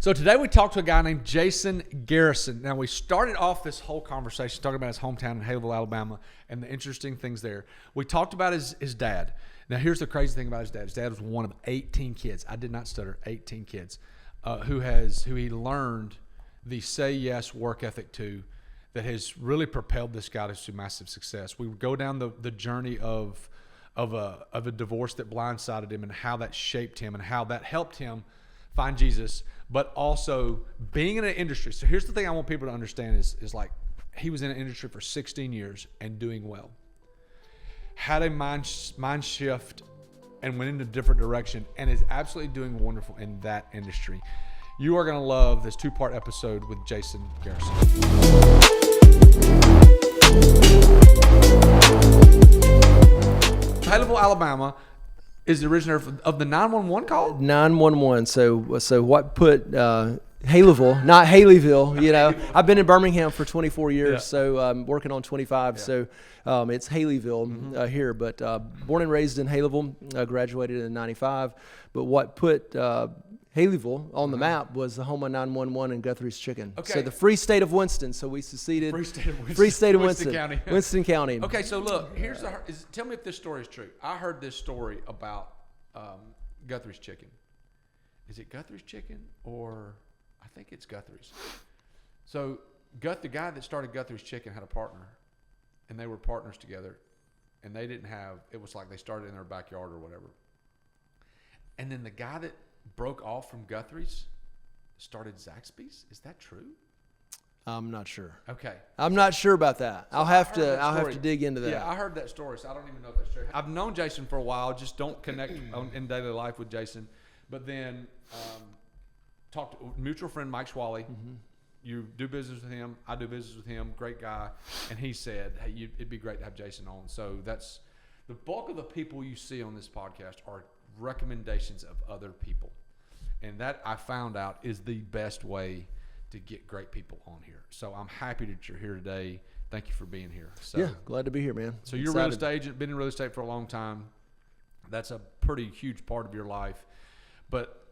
So today we talked to a guy named Jason Garrison. Now we started off this whole conversation talking about his hometown in Haleyville, Alabama, and the interesting things there. We talked about his dad. Now here's the crazy thing about his dad. His dad was one of 18 kids. I did not stutter. 18 kids who he learned the say yes work ethic to, that has really propelled this guy to massive success. We would go down the journey of a divorce that blindsided him and how that shaped him and how that helped him find Jesus, but also being in an industry. So here's the thing I want people to understand is like, he was in an industry for 16 years and doing well. Had a mind shift and went in a different direction and is absolutely doing wonderful in that industry. You are going to love this 2-part episode with Jason Garrison. Haleyville, Alabama is the originator of the 911 call? 911. So what put Haleyville, not Haleyville, you know. I've been in Birmingham for 24 years, so I'm working on 25. Yeah. So it's Haleyville here, but born and raised in Haleyville, graduated in 95. But what put Haleyville on the map was the home of 911 and Guthrie's Chicken. Okay. So the free state of Winston. So we seceded. Free state of Winston. County. Winston County. Okay, so look, tell me if this story is true. I heard this story about Guthrie's Chicken. Is it Guthrie's Chicken or I think it's Guthrie's. So the guy that started Guthrie's Chicken had a partner, and they were partners together, and they didn't have. It was like they started in their backyard or whatever. And then the guy that broke off from Guthrie's started Zaxby's. Is that true? I'm not sure. Okay. I'm not sure about that. So I'll have to dig into that. Yeah, I heard that story, so I don't even know if that's true. I've known Jason for a while, just don't connect in daily life with Jason. But then talked to mutual friend Mike Schwally. Mm-hmm. You do business with him. I do business with him. Great guy. And he said, hey, it'd be great to have Jason on. So that's the bulk of the people you see on this podcast are recommendations of other people. And that I found out is the best way to get great people on here. So I'm happy that you're here today. Thank you for being here. So, yeah, glad to be here, man. So you're a real estate agent, been in real estate for a long time. That's a pretty huge part of your life. But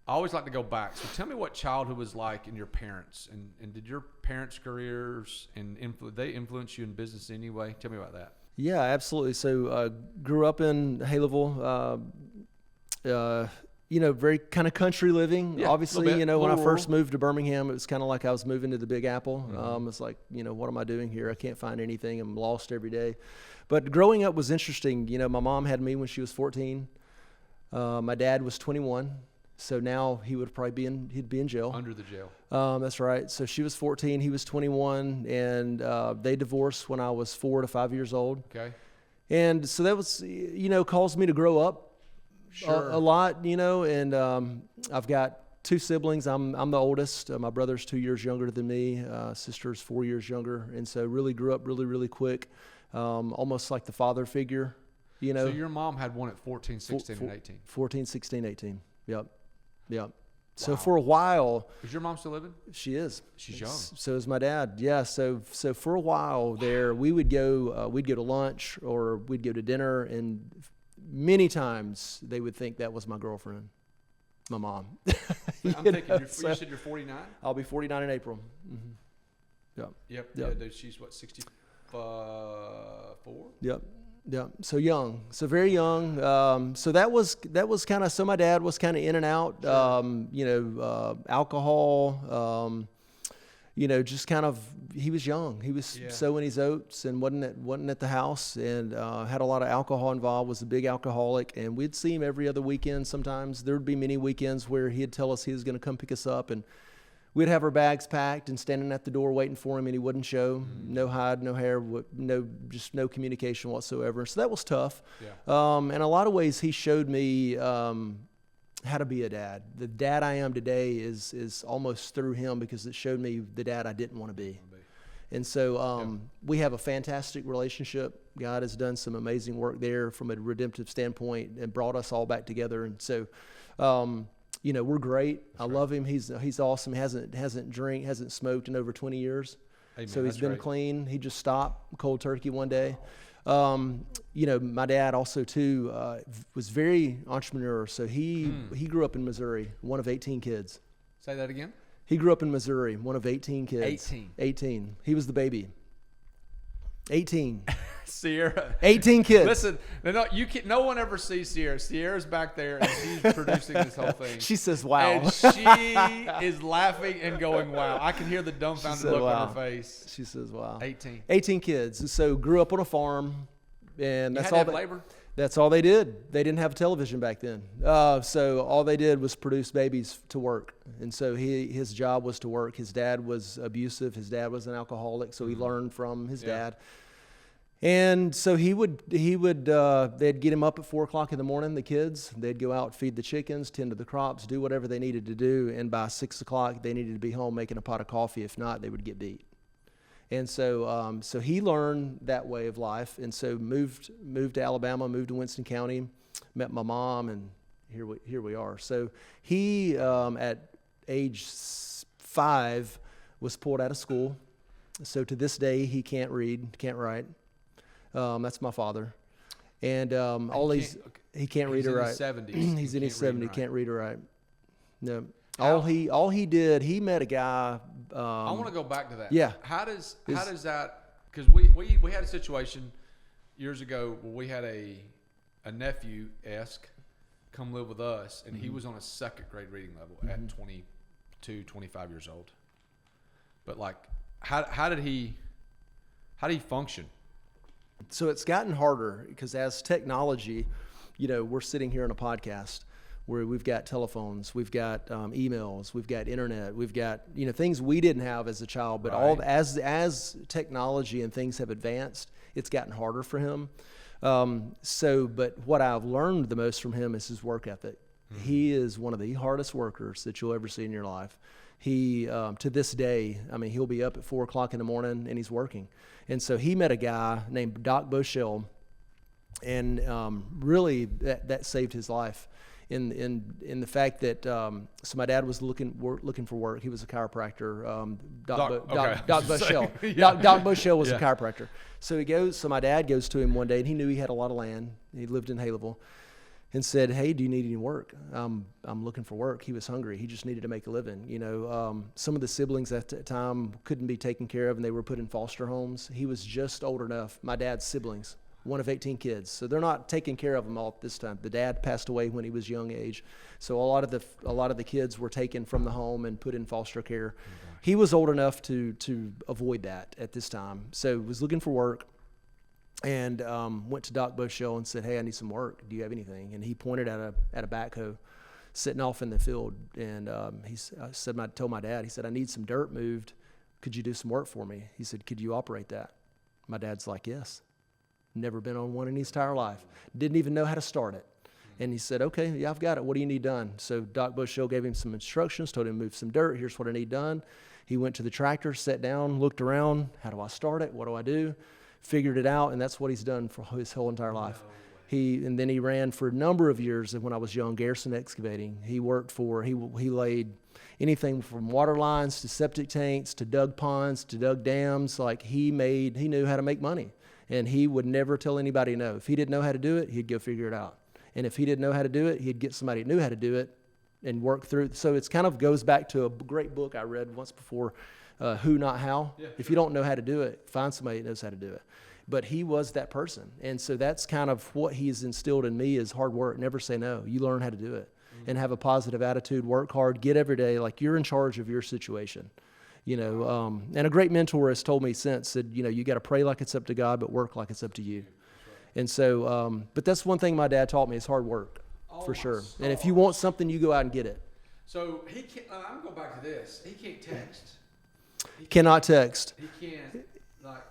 I always like to go back. So tell me what childhood was like in your parents. And did your parents' careers and they influence you in business in any way? Tell me about that. Yeah, absolutely. So grew up in Haleyville, very kind of country living. Yeah, obviously, when I first moved to Birmingham, it was kind of like I was moving to the Big Apple. Mm-hmm. It's like, what am I doing here? I can't find anything. I'm lost every day. But growing up was interesting. My mom had me when she was 14. My dad was 21. So now he would probably he'd be in jail. Under the jail. That's right. So she was 14, he was 21, and they divorced when I was 4 to 5 years old. Okay. And so that was, caused me to grow up. Sure. A lot, and I've got 2 siblings. I'm the oldest. My brother's 2 years younger than me. Sister's 4 years younger, and so really grew up really, really quick, almost like the father figure, So your mom had one at 14, 16, and 18. 14, 16, 18. Yep. So for a while, is your mom still living? She is. She's young. So is my dad. Yeah. So for a while there, we would go. We'd go to lunch or we'd go to dinner, and many times they would think that was my girlfriend, my mom. I'm thinking, you said you're 49? I'll be 49 in April. Mm-hmm. Yep. Yeah, dude, she's what, 64? Yep. Yeah. So young, so very young. So that was kind of, so my dad was kind of in and out, sure. Alcohol, just kind of, he was young. He was sowing his oats and wasn't at the house, and had a lot of alcohol involved, was a big alcoholic, and we'd see him every other weekend. Sometimes there would be many weekends where he'd tell us he was going to come pick us up, and we'd have our bags packed and standing at the door waiting for him, and he wouldn't show. No hide, no hair, just no communication whatsoever. So that was tough. Yeah. In a lot of ways, he showed me how to be a dad. The dad I am today is almost through him, because it showed me the dad I didn't want to be. And so we have a fantastic relationship. God has done some amazing work there from a redemptive standpoint and brought us all back together. And so we're great. That's I love him. He's awesome. He hasn't smoked in over 20 years. Amen. So he's been clean. He just stopped cold turkey one day. My dad also too was very entrepreneur. So he grew up in Missouri, one of 18 kids. Say that again. He grew up in Missouri, one of 18 kids. 18. He was the baby. 18. Sierra. 18 kids. Listen, no one ever sees Sierra. Sierra's back there, and she's producing this whole thing. She says, wow. And she is laughing and going, wow. I can hear the dumbfounded look on her face. She says, wow. 18 kids. So grew up on a farm, and that's all. Labor? That's all they did. They didn't have television back then. So all they did was produce babies to work. And so his job was to work. His dad was abusive. His dad was an alcoholic. So he learned from his dad. And so they'd get him up at 4:00 in the morning, the kids. They'd go out, feed the chickens, tend to the crops, do whatever they needed to do. And by 6:00, they needed to be home making a pot of coffee. If not, they would get beat. And so he learned that way of life, and so moved to Alabama, moved to Winston County, met my mom, and here we are. So he at age 5 was pulled out of school. So to this day he can't read, can't write. That's my father, and he can't read or write. He's in his 70s. He's in his 70s, can't read or write. No. How? All he did, he met a guy. I want to go back to that. Yeah. How does that? Because we had a situation years ago where we had a nephew-esque come live with us, and he was on a second grade reading level at 22, 25 years old. But like, how did he function? So it's gotten harder because as technology, we're sitting here on a podcast where we've got telephones, we've got emails, we've got internet, we've got things we didn't have as a child. But as technology and things have advanced, it's gotten harder for him. But what I've learned the most from him is his work ethic. Mm-hmm. He is one of the hardest workers that you'll ever see in your life. He to this day, he'll be up at 4:00 in the morning and he's working. And so he met a guy named Doc Boschel, and really that saved his life. In the fact that so my dad was looking for work. He was a chiropractor. Doc Boschel. Doc Boschel was a chiropractor. So my dad goes to him one day, and he knew he had a lot of land. He lived in Haleyville, and said, "Hey, do you need any work? I'm looking for work." He was hungry. He just needed to make a living. Some of the siblings at the time couldn't be taken care of, and they were put in foster homes. He was just old enough. My dad's siblings. One of 18 kids, so they're not taking care of him all at this time. The dad passed away when he was young age, so a lot of the kids were taken from the home and put in foster care. Mm-hmm. He was old enough to avoid that at this time, so was looking for work, and went to Doc Boschel and said, "Hey, I need some work. Do you have anything?" And he pointed at a backhoe sitting off in the field, and told my dad, he said, "I need some dirt moved. Could you do some work for me?" He said, "Could you operate that?" My dad's like, "Yes." Never been on one in his entire life. Didn't even know how to start it. And he said, "Okay, yeah, I've got it. What do you need done?" So Doc Boschel gave him some instructions, told him to move some dirt. Here's what I need done. He went to the tractor, sat down, looked around. How do I start it? What do I do? Figured it out, and that's what he's done for his whole entire life. And then he ran for a number of years when I was young, Garrison Excavating. He laid anything from water lines to septic tanks to dug ponds to dug dams. Like he knew how to make money. And he would never tell anybody no. If he didn't know how to do it, he'd go figure it out. And if he didn't know how to do it, he'd get somebody who knew how to do it and work through. So it's kind of goes back to a great book I read once before, Who Not How. Yeah, if you don't know how to do it, find somebody that knows how to do it. But he was that person. And so that's kind of what he's instilled in me is hard work. Never say no. You learn how to do it. Mm-hmm. And have a positive attitude, work hard, get every day like you're in charge of your situation. And a great mentor has told me since that, you got to pray like it's up to God, but work like it's up to you. And so, but that's one thing my dad taught me is hard work, for sure. And if you want something, you go out and get it. So he can't, I'm going back to this. He can't text. Cannot text. He can't.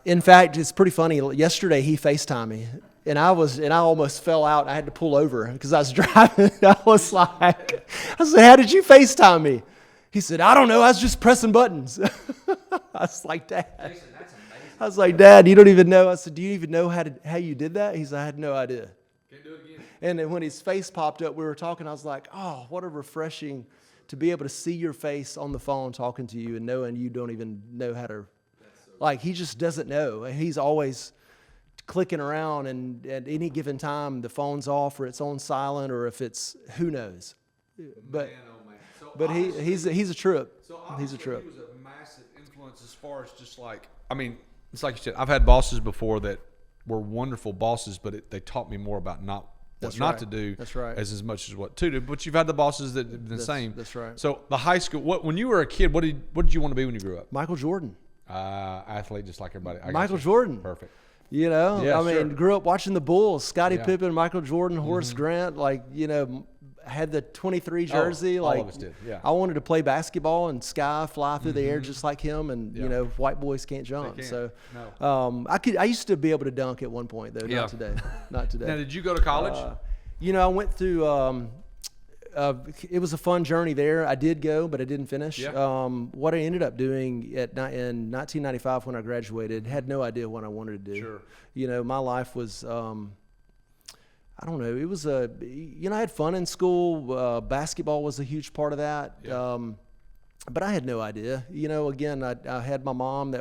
In fact, it's pretty funny. Yesterday he FaceTimed me, and I almost fell out. I had to pull over because I was driving. I said, "How did you FaceTime me?" He said, "I don't know. I was just pressing buttons." I was like, "Dad." Jason, that's amazing. I was like, "Dad, you don't even know." I said, "Do you even know how you did that?" He said, "I had no idea." Can't do it again. And then when his face popped up, we were talking. I was like, "Oh, what a refreshing to be able to see your face on the phone talking to you and knowing you don't even know how to." Like he just doesn't know. He's always clicking around, and at any given time, the phone's off or it's on silent, or if it's who knows. But. Man, oh man. So But he's a trip. So He's a trip. He was a massive influence as far as just like, I mean, it's like you said, I've had bosses before that were wonderful bosses, but they taught me more about what not to do. That's right. As much as what to do. But you've had the bosses that have been the same. That's right. So the high school, when you were a kid, what did you want to be when you grew up? Michael Jordan. Athlete, just like everybody. Michael Jordan. Perfect. You know, Yeah, I mean, grew up watching the Bulls, Scottie Yeah. Pippen, Michael Jordan, Horace Grant, like, you know, had the 23 jersey. all like, of us did, yeah. I wanted to play basketball and fly through the air just like him. And, you know, white boys can't jump. They can't. So, No. I used to be able to dunk at one point, though. Yeah. Not today. Not today. Now, did you go to college? You know, I went through, it was a fun journey there. I did go, but I didn't finish. Yeah. What I ended up doing in 1995 when I graduated, had no idea what I wanted to do. Sure. You know, my life was, I don't know, it was I had fun in school. Basketball was a huge part of that. Yeah. But I had no idea. You know, again, I had my mom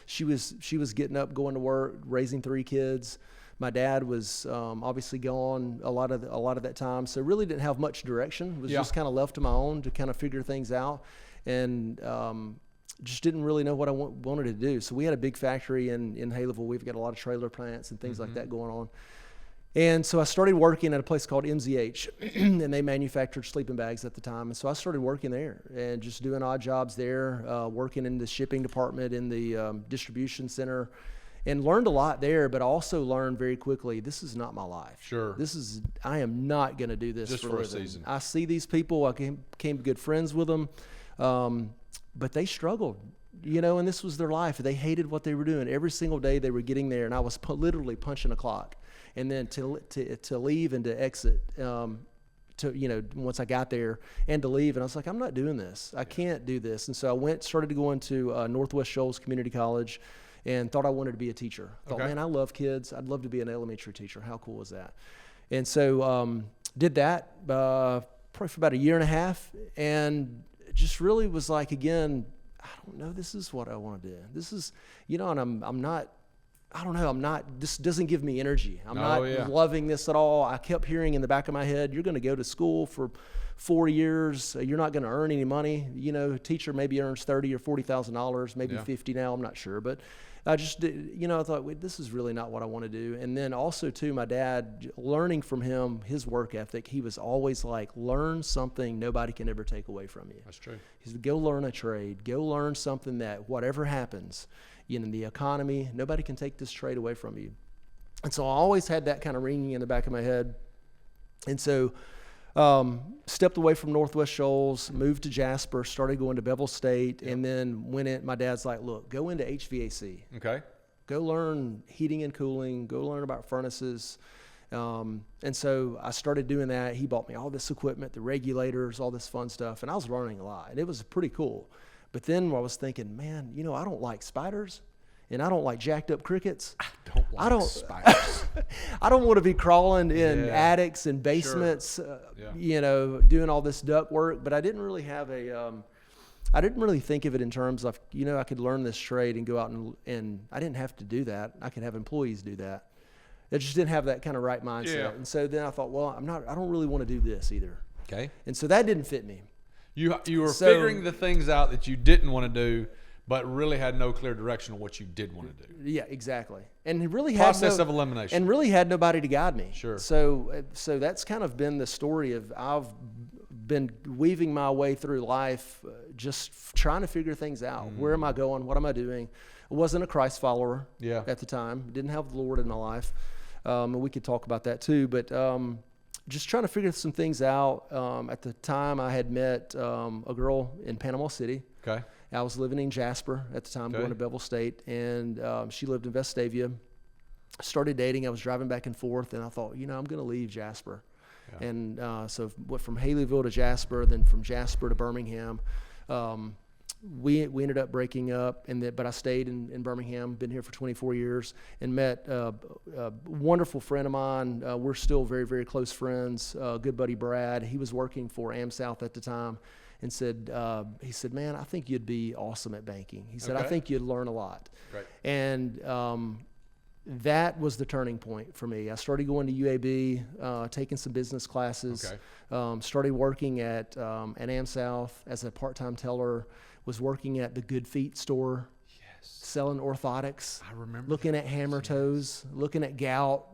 she was getting up, going to work, raising 3 kids. My dad was obviously gone a lot of that time, so really didn't have much direction. Was just kind of left to my own to kind of figure things out, and just didn't really know what I wanted to do. So we had a big factory in Haleyville. We've got a lot of trailer plants and things like that going on. And so I started working at a place called MZH, and they manufactured sleeping bags at the time. And so I started working there and just doing odd jobs there, working in the shipping department, in the distribution center. And learned a lot there, but also learned very quickly, this is not my life. Sure. I am not going to do this Just for for a a living. season. I see these people, I became good friends with them, but they struggled, you know, and this was their life. They hated what they were doing. Every single day they were getting there, and I was literally punching a clock. And then to leave and to exit, once I got there and to leave, and I was like, I'm not doing this. I can't do this. And so I started to go into Northwest Shoals Community College, and thought I wanted to be a teacher. Thought, man, I love kids. I'd love to be an elementary teacher. How cool is that? And so did that probably for about a year and a half, and just really was like, again, I don't know, this is what I want to do. This is, and I'm not, I don't know, this doesn't give me energy. I'm not loving this at all. I kept hearing in the back of my head, you're going to go to school for 4 years. You're not going to earn any money. You know, a teacher maybe earns $30,000 or $40,000, maybe 50 now. I'm not sure, but I just, I thought, wait, this is really not what I want to do. And then also too, my dad, learning from him, his work ethic, he was always like, learn something nobody can ever take away from you. That's true. He said, go learn a trade, go learn something that whatever happens, in the economy, nobody can take this trade away from you. And so I always had that kind of ringing in the back of my head. And so stepped away from Northwest Shoals, moved to Jasper, started going to Bevel State, and then my dad's like, look, go into HVAC. Okay. Go learn heating and cooling, go learn about furnaces. And so I started doing that. He bought me all this equipment, the regulators, all this fun stuff, and I was learning a lot, and it was pretty cool. But then I was thinking, man, I don't like spiders, and I don't like jacked up crickets. I don't like spiders. I don't want to be crawling in attics and basements, doing all this duct work. But I didn't really have I didn't really think of it in terms of, I could learn this trade and go out and I didn't have to do that. I could have employees do that. I just didn't have that kind of right mindset. Yeah. And so then I thought, well, I don't really want to do this either. Okay. And so that didn't fit me. You were figuring the things out that you didn't want to do, but really had no clear direction of what you did want to do. Yeah, exactly. And he really Process of elimination. And really had nobody to guide me. Sure. So that's kind of been the story of I've been weaving my way through life, just trying to figure things out. Mm-hmm. Where am I going? What am I doing? I wasn't a Christ follower at the time. Didn't have the Lord in my life. And we could talk about that too. But just trying to figure some things out. At the time, I had met a girl in Panama City. Okay. I was living in Jasper at the time, going to Bevel State, and she lived in Vestavia. Started dating. I was driving back and forth, and I thought, I'm going to leave Jasper. Yeah. And so went from Haleyville to Jasper, then from Jasper to Birmingham. We ended up breaking up, but I stayed in Birmingham, been here for 24 years, and met a wonderful friend of mine. We're still very, very close friends. Good buddy Brad, he was working for AmSouth at the time, and he said, man, I think you'd be awesome at banking. He said, I think you'd learn a lot. Right. And that was the turning point for me. I started going to UAB, taking some business classes, started working at AmSouth as a part-time teller, was working at the Good Feet store, selling orthotics. I remember. Looking at hammer toes, looking at gout,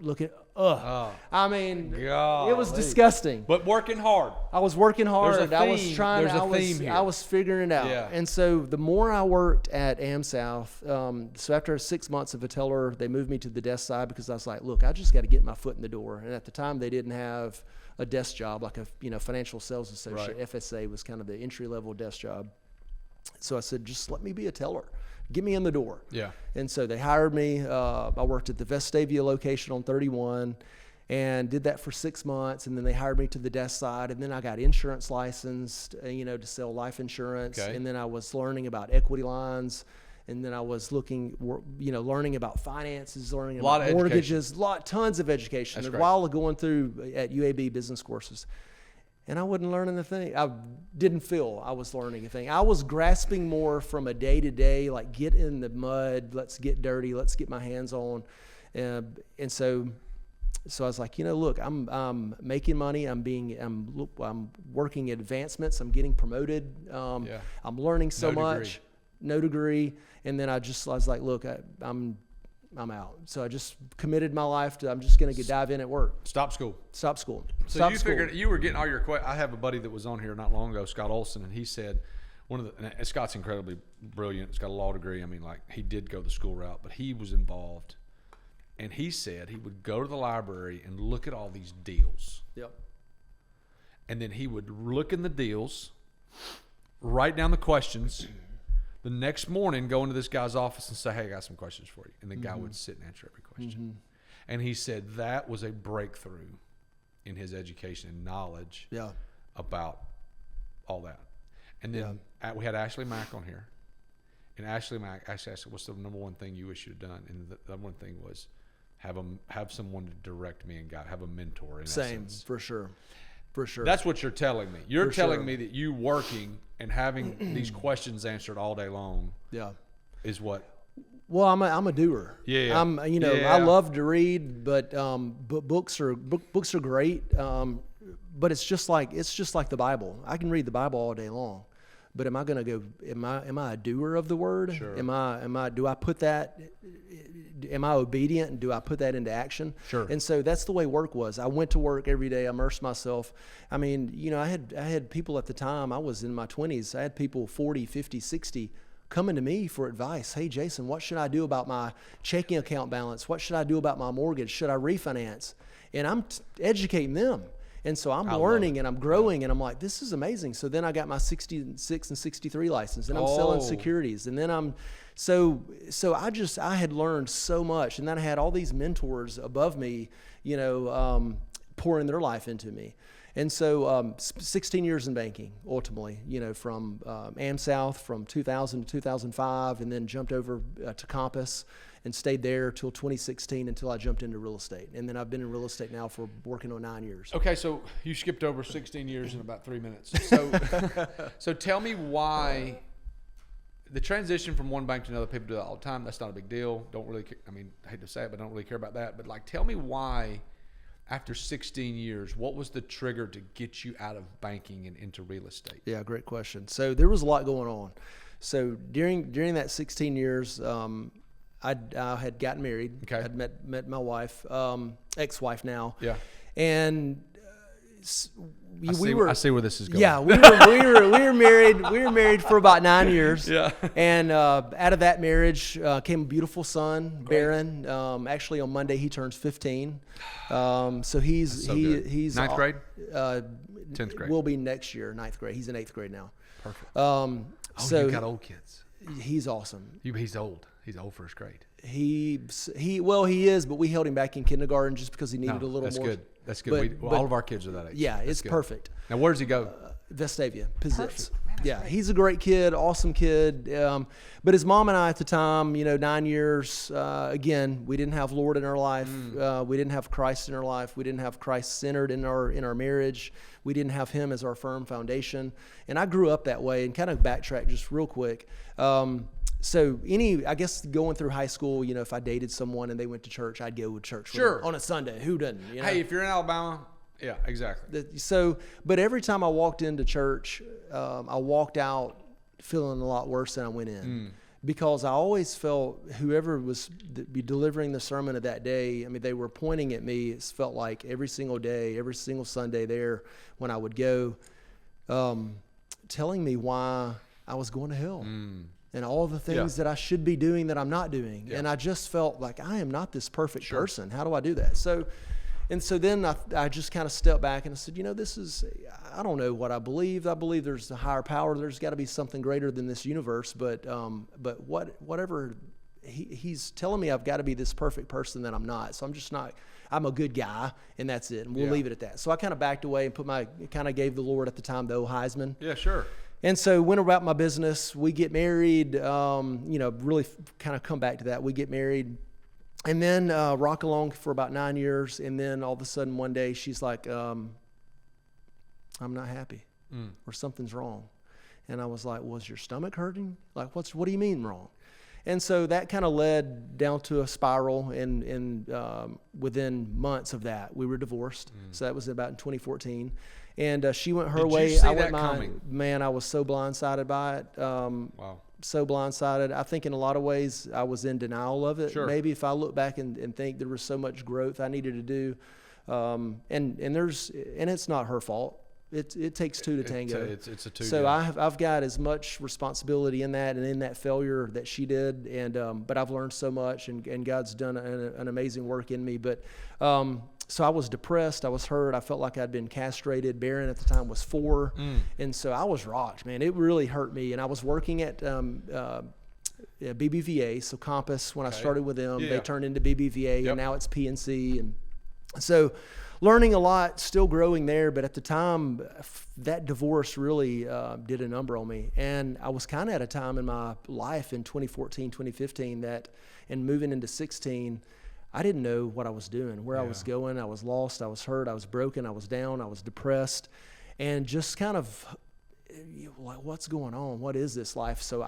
I mean, golly. it was disgusting. But working hard. I was working hard. There's a I was theme. trying. There's a theme here. I was figuring it out. Yeah. And so the more I worked at AmSouth, so after 6 months of a teller, they moved me to the desk side because I was like, look, I just got to get my foot in the door. And at the time, they didn't have a desk job like a financial sales associate. Right. FSA was kind of the entry level desk job. So I said, just let me be a teller. Get me in the door. Yeah. And so they hired me. I worked at the Vestavia location on 31 and did that for 6 months. And then they hired me to the desk side. And then I got insurance licensed, to sell life insurance. Okay. And then I was learning about equity lines. And then I was learning about finances, learning about mortgages, tons of education. That's a great. while going through at UAB business courses. And I wasn't learning a thing. I didn't feel I was learning a thing. I was grasping more from a day-to-day, like get in the mud, let's get dirty, let's get my hands on. And so I was like, look, I'm making money. I'm working at advancements. I'm getting promoted. I'm learning so much. No degree. And then I was like, look, I'm out. So I just committed my life to, I'm just going to dive in at work. Stop school. So figured you were getting all your questions. I have a buddy that was on here not long ago, Scott Olson, and he said and Scott's incredibly brilliant. He's got a law degree. I mean, like he did go the school route, but he was involved. And he said he would go to the library and look at all these deals. Yep. And then he would look in the deals, write down the questions. The next morning, go into this guy's office and say, hey, I got some questions for you. And the guy would sit and answer every question. And he said that was a breakthrough in his education and knowledge about all that. And then we had Ashley Mack on here. And Ashley Mack asked, what's the number one thing you wish you'd done? And the number one thing was have someone to direct me and guide, have a mentor in essence. For sure. For sure. That's what you're telling me. You're telling me that you working and having these questions answered all day long is what? Well, I'm a doer. Yeah. I love to read, but books are great. But it's just like the Bible. I can read the Bible all day long. But am I going to go? Am I a doer of the word? Sure. Do I put that? Am I obedient, and do I put that into action? Sure. And so that's the way work was. I went to work every day. I immersed myself. I mean, I had people at the time. I was in my 20s. I had people 40, 50, 60 coming to me for advice. Hey, Jason, what should I do about my checking account balance? What should I do about my mortgage? Should I refinance? And I'm educating them. And so I'm learning and I'm growing and I'm like, this is amazing. So then I got my 66 and 63 license and I'm selling securities. And then I had learned so much. And then I had all these mentors above me, pouring their life into me. And so 16 years in banking, ultimately, from AmSouth from 2000 to 2005, and then jumped over to Compass and stayed there till 2016 until I jumped into real estate. And then I've been in real estate now for working on 9 years. Okay, so you skipped over 16 years in about 3 minutes. So tell me why the transition from one bank to another, people do that all the time. That's not a big deal. I hate to say it, but I don't really care about that. But tell me why, after 16 years, what was the trigger to get you out of banking and into real estate? Yeah, great question. So there was a lot going on. So during that 16 years, I had gotten married. Okay. I'd met my wife, ex-wife now. Yeah. And I see where this is going. Yeah, we were married. We were married for about 9 years. Yeah. And out of that marriage came a beautiful son, Barron. Actually, on Monday he turns 15. So he's ninth grade. 10th grade. Will be next year, 9th grade. He's in 8th grade now. Perfect. So you got old kids. He's awesome. He's old. He's old first grade. He is, but we held him back in kindergarten just because he needed a little more. That's good. All of our kids are that age. Yeah, it's perfect. Now, where does he go? Vestavia, Pizzitz. Yeah, he's a great kid, awesome kid. But his mom and I at the time, 9 years, again, we didn't have Lord in our life. We didn't have Christ in our life. We didn't have Christ centered in our marriage. We didn't have him as our firm foundation. And I grew up that way. And kind of backtrack just real quick. So I guess going through high school, if I dated someone and they went to church, I'd go to church with them on a Sunday. Who doesn't? Hey, if you're in Alabama, yeah, exactly. So, but every time I walked into church, I walked out feeling a lot worse than I went in. Because I always felt whoever was be delivering the sermon of that day, I mean, they were pointing at me. It felt like every single day, every single Sunday there when I would go, telling me why I was going to hell. And all the things that I should be doing that I'm not doing. And I just felt like I am not this perfect person. How do I do that? So then I just kind of stepped back and I said, I don't know what I believe. I believe there's a higher power. There's got to be something greater than this universe. But whatever he's telling me, I've got to be this perfect person that I'm not. So I'm just not. I'm a good guy, and that's it. And we'll leave it at that. So I kind of backed away and kind of gave the Lord at the time the old Heisman. Yeah, sure. And so went about my business. We get married, really kind of come back to that. We get married and then rock along for about 9 years. And then all of a sudden one day she's like, I'm not happy or something's wrong. And I was like, was your stomach hurting? Like, what do you mean wrong? And so that kind of led down to a spiral. And within months of that, we were divorced. So that was about in 2014. And she went her way. I went mine. Man, I was so blindsided by it. Wow. So blindsided. I think in a lot of ways I was in denial of it. Sure. Maybe if I look back and think there was so much growth I needed to do. And it's not her fault. It takes two to tango. It's a two. So I've got as much responsibility in that and in that failure that she did. And but I've learned so much, and God's done an amazing work in me. But so I was depressed. I was hurt. I felt like I'd been castrated. Barron at the time was 4. And so I was rocked, man. It really hurt me. And I was working at BBVA, so Compass. When I started with them, they turned into BBVA, and now it's PNC. And so learning a lot, still growing there. But at the time, that divorce really did a number on me. And I was kind of at a time in my life in 2014, 2015 and moving into 16, I didn't know what I was doing, where I was going. I was lost. I was hurt. I was broken. I was down. I was depressed. And just kind of like, what's going on? What is this life? So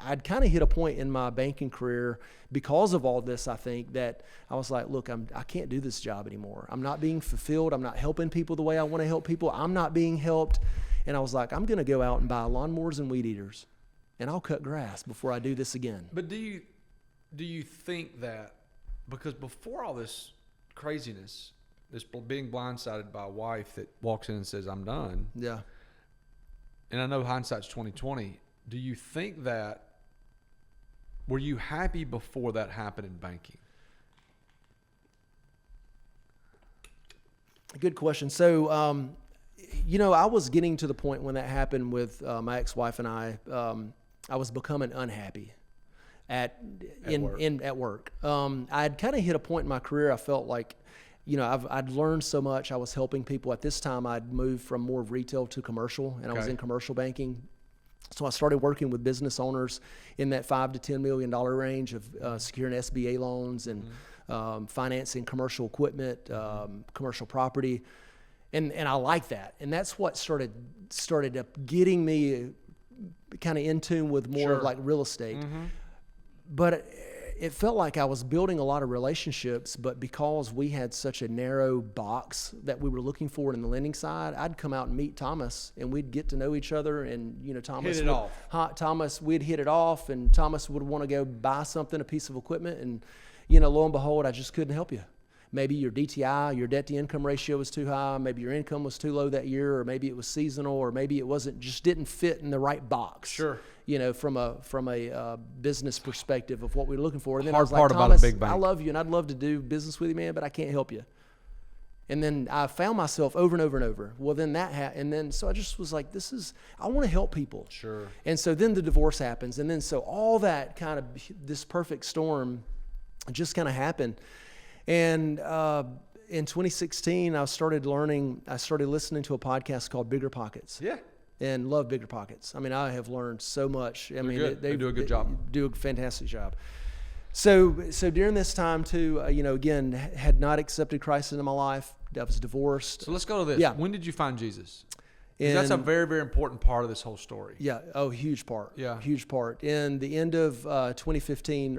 I'd kind of hit a point in my banking career because of all this, I think, that I was like, look, I can't do this job anymore. I'm not being fulfilled. I'm not helping people the way I want to help people. I'm not being helped. And I was like, I'm going to go out and buy lawnmowers and weed eaters, and I'll cut grass before I do this again. But do you think that, because before all this craziness, this being blindsided by a wife that walks in and says, I'm done. Yeah. And I know hindsight's 20/20. Do you think that, were you happy before that happened in banking? Good question. So, I was getting to the point when that happened with my ex-wife and I was becoming unhappy at work. I'd kind of hit a point in my career. I felt like, I'd learned so much. I was helping people. At this time, I'd moved from more of retail to commercial, and I was in commercial banking. So I started working with business owners in that $5 to $10 million range of securing SBA loans and financing commercial equipment, commercial property, and I like that. And that's what started up getting me kind of in tune with more of like real estate. But it felt like I was building a lot of relationships, but because we had such a narrow box that we were looking for in the lending side, I'd come out and meet Thomas, and we'd get to know each other. And we'd hit it off, and Thomas would want to go buy something, a piece of equipment, and lo and behold, I just couldn't help you. Maybe your DTI, your debt to income ratio was too high. Maybe your income was too low that year, or maybe it was seasonal, or maybe it just didn't fit in the right box. Sure. From a business perspective of what we were looking for. And then Hard I was like, part Thomas, about a big bank. I love you and I'd love to do business with you, man, but I can't help you. And then I found myself over and over and over. Well, then so I just was like, I want to help people. Sure. And so then the divorce happens. And then so all that kind of, this perfect storm just kind of happened. And in 2016, I started listening to a podcast called Bigger Pockets. Yeah. and love Bigger Pockets. I mean, I have learned so much. I mean, they do a good job. Do a fantastic job. So during this time too, again, had not accepted Christ into my life. I was divorced. So let's go to this. Yeah. When did you find Jesus? Because that's a very, very important part of this whole story. Yeah. Oh, huge part. Yeah. Huge part. In the end of 2015,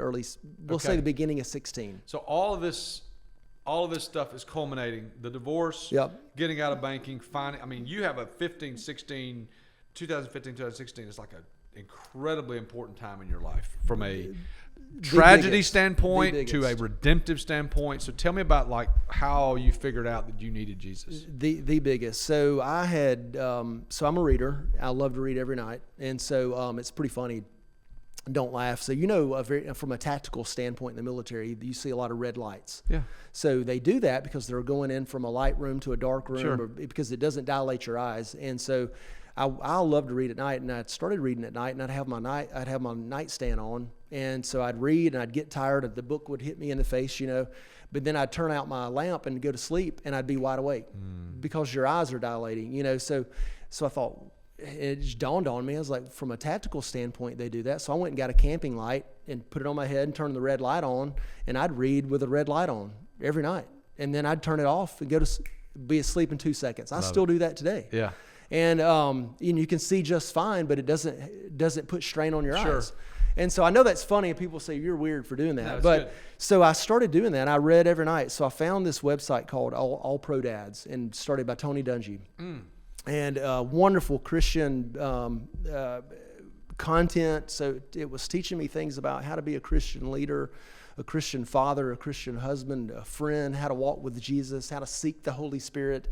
we'll say the beginning of 16. So all of this stuff is culminating. The divorce, getting out of banking, finding, I mean, you have a 2015, 2016 is like an incredibly important time in your life from a tragedy standpoint to a redemptive standpoint. So tell me about like how you figured out that you needed Jesus. The biggest. So I had, so I'm a reader. I love to read every night. And so it's pretty funny. Don't laugh. So, from a tactical standpoint in the military, you see a lot of red lights. Yeah. So they do that because they're going in from a light room to a dark room, Sure. or because it doesn't dilate your eyes. And so I love to read at night, and I started reading at night, and I'd have my nightstand on, and so I'd read, and I'd get tired of the book would hit me in the face, but then I'd turn out my lamp and go to sleep, and I'd be wide awake because your eyes are dilating, So I thought, it just dawned on me. I was like, from a tactical standpoint, they do that. So I went and got a camping light and put it on my head and turned the red light on, and I'd read with the red light on every night, and then I'd turn it off and be asleep in 2 seconds. I still do that today. Yeah. And you can see just fine, but it doesn't put strain on your Sure. eyes. And so I know that's funny, and people say you're weird for doing that. No, it's but good. So I started doing that. I read every night. So I found this website called All Pro Dads, and started by Tony Dungy, and wonderful Christian content. So it was teaching me things about how to be a Christian leader, a Christian father, a Christian husband, a friend, how to walk with Jesus, how to seek the Holy Spirit.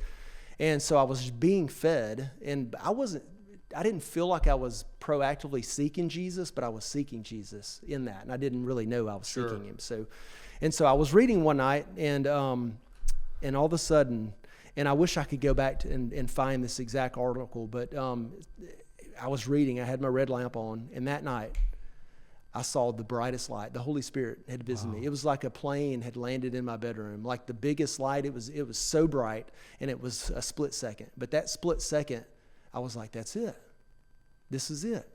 And so I was being fed, and I didn't feel like I was proactively seeking Jesus, but I was seeking Jesus in that, and I didn't really know I was seeking him. So I was reading one night, and all of a sudden, and I wish I could go back and find this exact article, but I was reading, I had my red lamp on, and that night, I saw the brightest light. The Holy Spirit had visited me. It was like a plane had landed in my bedroom, like the biggest light. It was so bright, and it was a split second. But that split second, I was like, that's it. This is it.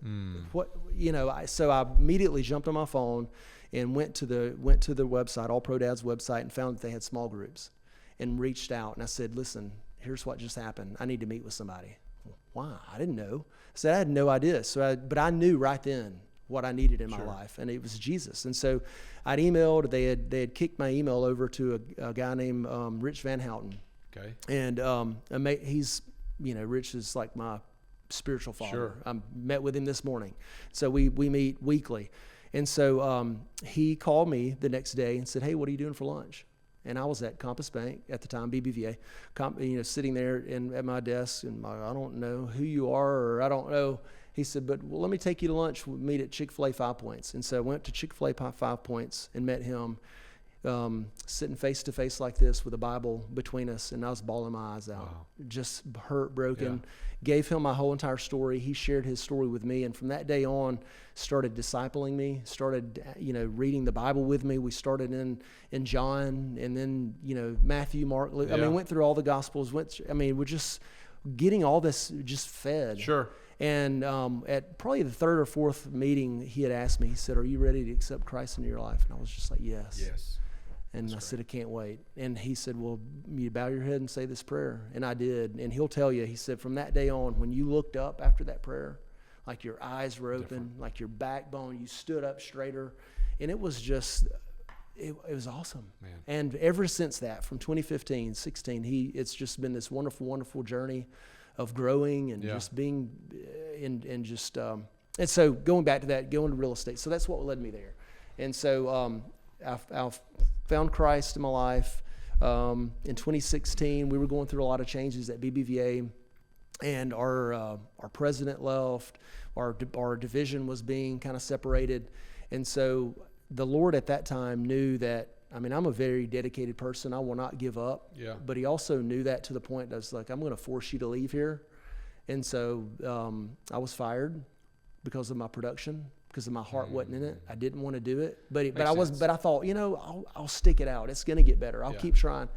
So I immediately jumped on my phone and went to the website, All Pro Dad's website, and found that they had small groups, and reached out. And I said, listen, here's what just happened. I need to meet with somebody. Why? I didn't know. I said, I had no idea. But I knew right then what I needed in my life, and it was Jesus. And so I'd emailed. They had kicked my email over to a guy named Rich Van Houten. Okay. And he's, Rich is like my spiritual father. Sure. I met with him this morning, so we meet weekly. And so he called me the next day and said, "Hey, what are you doing for lunch?" And I was at Compass Bank at the time, BBVA, sitting there at my desk, and I don't know who you are, or I don't know. He said, but let me take you to lunch. We'll meet at Chick-fil-A 5 Points. And so I went to Chick-fil-A 5 Points and met him, sitting face to face like this with a Bible between us, and I was bawling my eyes out, just hurt, broken. Gave him my whole entire story. He shared his story with me, and from that day on, started discipling me, started reading the Bible with me. We started in John, and then Matthew, Mark, Luke. Yeah. Went through all the Gospels. We're just getting all this just fed. Sure. And at probably the third or fourth meeting, he had asked me, he said, "Are you ready to accept Christ into your life?" And I was just like, yes. Yes. And I said, "I can't wait." And he said, "Well, you bow your head and say this prayer." And I did. And he'll tell you, he said, from that day on, when you looked up after that prayer, like your eyes were open, like your backbone, you stood up straighter. And it was just, it was awesome. Man. And ever since that, from 2015, 16, it's just been this wonderful, wonderful journey of growing and just being and so going back to that, going to real estate. So that's what led me there. And so I found Christ in my life. In 2016, we were going through a lot of changes at BBVA, and our president left. Our division was being kind of separated. And so the Lord at that time knew that, I'm a very dedicated person. I will not give up. Yeah. But he also knew that to the point that I was like, I'm going to force you to leave here. And so I was fired because of my production, because of my heart wasn't in it. I didn't want to do it. But I thought, I'll stick it out. It's going to get better. I'll keep trying.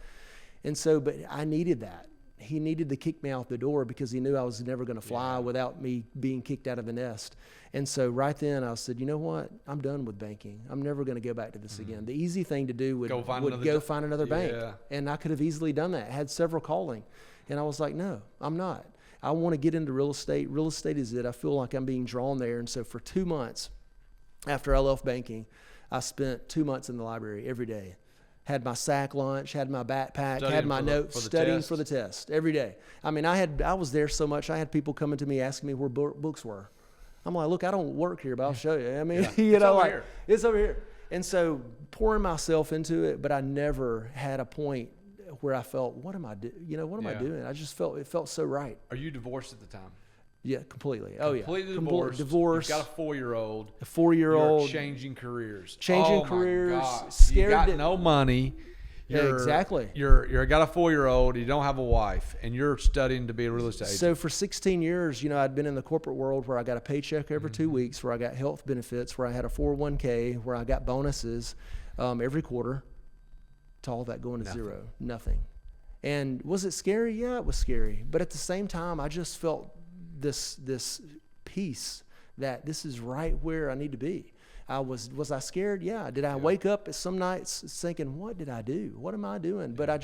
And so, but I needed that. he needed to kick me out the door because he knew I was never going to fly without me being kicked out of the nest. And so right then I said, you know what? I'm done with banking. I'm never going to go back to this again. The easy thing to do would go find another bank. And I could have easily done that. I had several calling. And I was like, no, I'm not. I want to get into real estate. Real estate is it. I feel like I'm being drawn there. And so for 2 months after I left banking, I spent 2 months in the library every day. Had my sack lunch, had my backpack, had my notes, studying for the test every day. I mean, I was there so much. I had people coming to me asking me where books were. I'm like, look, I don't work here, but I'll show you. I mean, it's over here. And so pouring myself into it, but I never had a point where I felt, what am I doing? What am I doing? I just it felt so right. Are you divorced at the time? Yeah, completely. Oh, completely yeah. Divorced. You've got a 4-year-old. A 4-year-old. You're changing careers. Scared. You got no money. Exactly. You're got a 4-year-old. You don't have a wife, and you're studying to be a real estate agent. So for 16 years, I'd been in the corporate world where I got a paycheck every 2 weeks, where I got health benefits, where I had a 401k, where I got bonuses every quarter. To all that going to zero, nothing. And was it scary? Yeah, it was scary. But at the same time, I just felt this peace that this is right where I need to be. Was I scared? Yeah. Did I wake up some nights thinking, what did I do? What am I doing? But I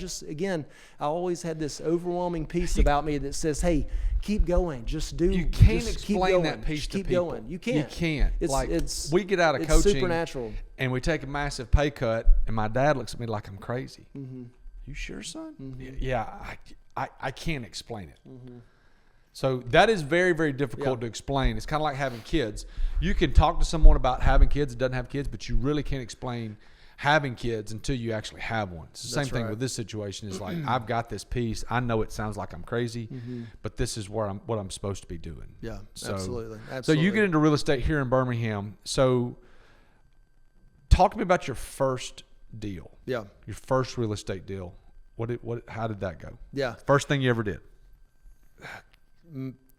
always had this overwhelming peace about me that says, hey, keep going. Just do. You can't explain that peace to people. Going. You can't. You can't. It's we get out of coaching. It's supernatural. And we take a massive pay cut, and my dad looks at me like I'm crazy. Mm-hmm. You sure, son? Mm-hmm. Yeah. I can't explain it. Mm-hmm. So that is very, very difficult to explain. It's kind of like having kids. You can talk to someone about having kids that doesn't have kids, but you really can't explain having kids until you actually have one. It's the same thing with this situation. Is like, I've got this piece. I know it sounds like I'm crazy, but this is what I'm supposed to be doing. Yeah, so, absolutely. So you get into real estate here in Birmingham. So talk to me about your first deal. Yeah. Your first real estate deal. How did that go? Yeah. First thing you ever did.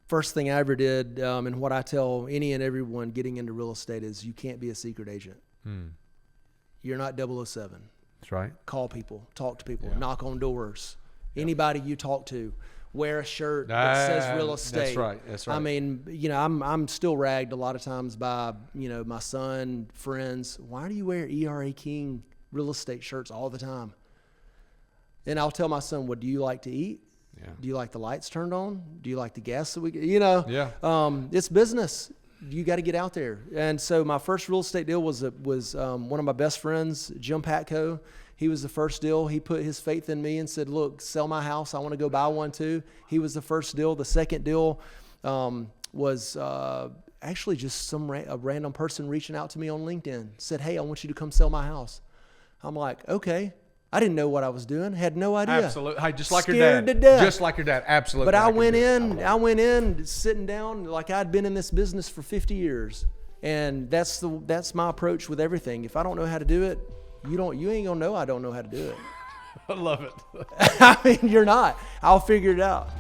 First thing I ever did, and what I tell any and everyone getting into real estate is you can't be a secret agent. You're not 007. That's right. Call people, talk to people, knock on doors. Anybody you talk to, wear a shirt that says real estate. That's right. I mean, I'm still ragged a lot of times by, my son, friends. Why do you wear ERA King real estate shirts all the time? And I'll tell my son, what do you like to eat? Yeah. Do you like the lights turned on? Do you like the gas that we get? It's business. You got to get out there. And so my first real estate deal was one of my best friends, Jim Patco. He was the first deal. He put his faith in me and said, look, sell my house. I want to go buy one too. He was the first deal. The second deal was actually just a random person reaching out to me on LinkedIn. Said, hey, I want you to come sell my house. I'm like, okay. I didn't know what I was doing. Had no idea. Absolutely. Hey, just like Scared your dad. to death. Just like your dad. Absolutely. But I went in sitting down like I'd been in this business for 50 years. And that's my approach with everything. If I don't know how to do it, you ain't gonna know I don't know how to do it. I love it. I mean, you're not. I'll figure it out.